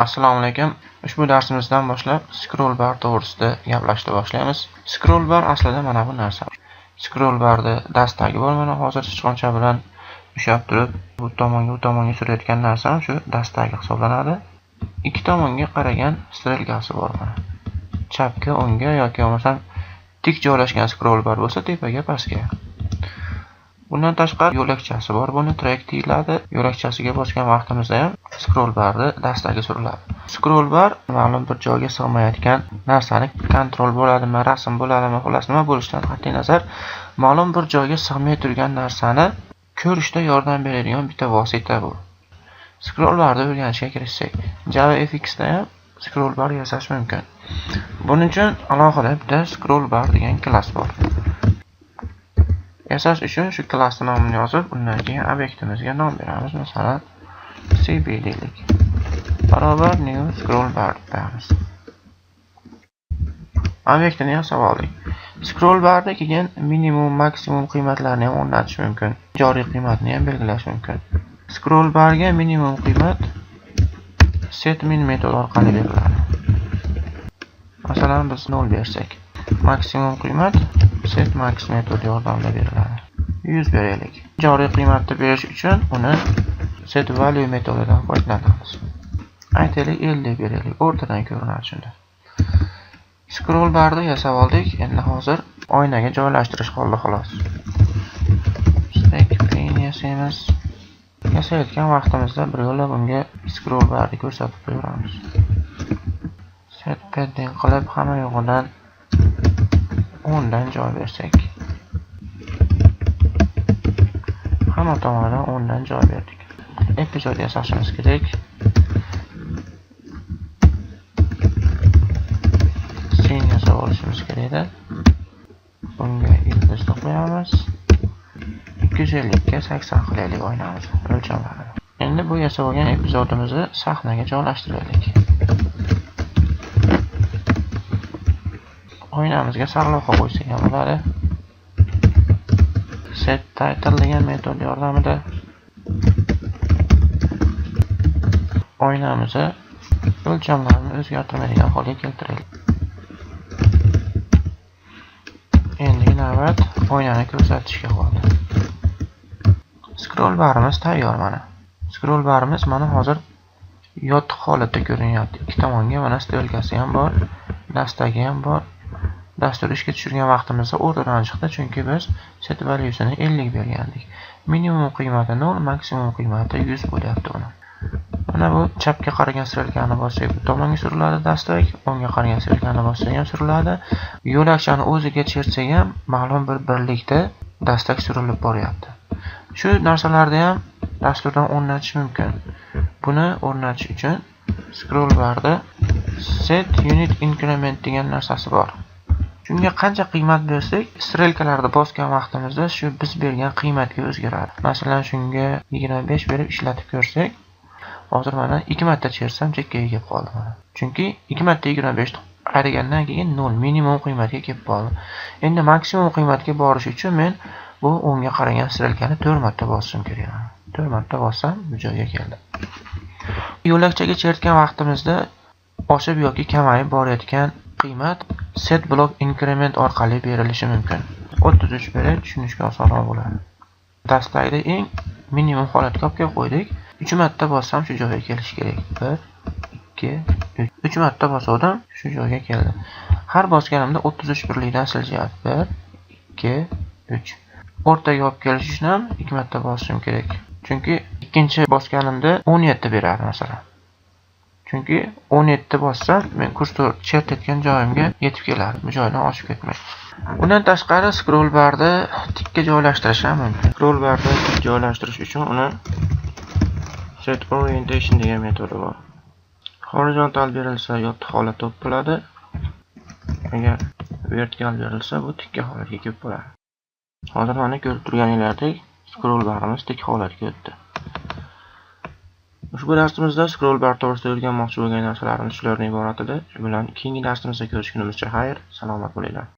Assalomu alaykum. Ushbu darsimizdan boshlab scroll bar to'g'risida gaplashishni boshlaymiz. Scroll bar aslida mana bu narsa. Scroll barda dastagi bor, mana hozir sichqoncha bilan ushlab turib, bu tomonga surayotgan narsa shu dastagi hisoblanadi. Ikki tomonga qaragan strelkasi bor mana. Chapga, o'ngga yoki bo'lmasam tik joylashgan scroll bar bo'lsa, tepaga, pastga. Bundan tashqari yo'lakchasi bor. Buni track deyiladi. Yo'lakchasiga bosgan vaqtimizda ham scroll barni dastaga suriladi. Scroll bar ma'lum bir joyga sig'mayotgan narsani kontrol bo'ladimi, rasm bo'ladimi, xolos nima bo'lishidan qat'iy nazar, ma'lum bir joyga sig'may turgan narsani ko'rishda yordam beradigan bitta vosita bu. Scroll barni o'rganishga kirishsak, JavaFX da ham scroll bar yasash mumkin. Buning uchun alohida bitta scroll bar degan klass bor. Yasash uchun shu klassning nomini yozib, undan keyin obyektimizga nom beramiz. Masalan, CB deylik. Barobar new scroll bar deymiz. Obyektini yasab oldik. Scroll barda keyin minimum, maksimum qiymatlarni ham o'rnatish mumkin. Joriy qiymatni ham belgilash mumkin. Scroll barga minimum qiymat setMin metodi orqali beriladi. Masalan, biz 0 bersak, maksimum qiymat setMax metodi yordamida beriladi. 100 beraylik. Joriy qiymatni berish uchun uni setValue metodidan foydalanamiz. Aytaylik 50 beraylik, o'rtadan ko'rinadi shunda. Scroll barni yasab oldik. Endi hozir oynaga joylashtirish qoldi xolos. Stack pane yasaymiz. Yasayotgan vaqtimizda bir yo'la bunga scroll barni ko'rsatib qo'yamiz. Set padding qilib hamma yo'g'idan 10 dan joy bersak. Hamma tomonidan 10 dan joy berdik. Epizod yasashimiz kerak. Scene yasab olishimiz kerak. Bunga ildizni qo'yamiz. 250 ga 80 qilaylik oynamiz o'lchamlarini. Endi bu yasab olgan epizodimizni sahnaga joylashtiraylik. Oynamizga sarlavha qo'ysak ham bo'ladi. Set title degan metod yordamida oynamizni o'lchamlarini o'zgartirmaydigan holga keltiraylik. Endi navbat oynani ko'rsatishga qoldi. Scroll barimiz tayyor mana. Scroll barimiz mana hozir yotiq holatda ko'rinyapti. Ikki tomonga mana strelkasi ham bor, dastagi ham bor. Dastur ishga tushirgan vaqtimizda o'rtadan chiqdi, chunki biz set valuesini 50 bergandik. Minimum qiymati 0, maksimum qiymati 100 bo'lyapti uni. Mana bu chapga qaragan strelkani bossak, bu tomonga suriladi dastak, o'ngga qaragan strelkani bossak ham suriladi. Yo'lakchani o'ziga chertsak ham ma'lum bir birlikda dastak surilib boryapti. Shu narsalarni ham dasturdan o'rnatish mumkin. Buni o'rnatish uchun scroll barda set unit increment degan narsasi bor. Shunga qancha qiymat bersak, strelkalarni bosgan vaqtimizda shu biz bergan qiymatga o'zgaradi. Masalan, shunga 25 berib ishlatib ko'rsak, hozir mana 2 marta chersam chekkaga kelib qoldi mana. Chunki 2 marta 25 qaragandan keyin 0 minimum qiymatga kelib qoldi. Endi maksimum qiymatga borish uchun men bu o'ngga qaragan strelkani 4 marta bosishim kerak. 4 marta bossam bu joyga keldi. Yo'lakchaga chertgan vaqtimizda oshib yoki kamayib borayotgan qiymat set block increment orqali berilishi mumkin. 33 berib tushunishga osonroq bo'ladi. Dastakda eng minimum holatga olib qo'ydik. 3 marta bossam shu joyga kelishi kerak. 1 2 3. 3 marta bosuvdim, shu joyga keldi. Har bosganimda 33 birlikdan siljayapti. 1 2 3. O'rtaga olib kelish uchun ham 2 marta bosishim kerak. Chunki ikkinchi bosganimda 17 beradi masalan. Chunki 17 bossam, men kursor chert etgan joyimga yetib keladi. Bu joydan oshib ketmaydi. Bundan tashqari scroll barni tikka joylashtirish ham mumkin. Scroll barni tik joylashtirish uchun uni set orientation degan metodi bor. Horizontal berilsa yotiq holatda bo'ladi. Agar vertikal berilsa, bu tikka holatga kelib bo'ladi. Hozir mana ko'rib turganingizdek, scroll barimiz tik holatga o'tdi. Ushbu darsimizda scroll bar to'g'risida o'rganmoqchi bo'lgan narsalarimiz shulardan iborat edi. Shu bilan keyingi darsimizda ko'rishgunimizcha xayr, salomat bo'linglar.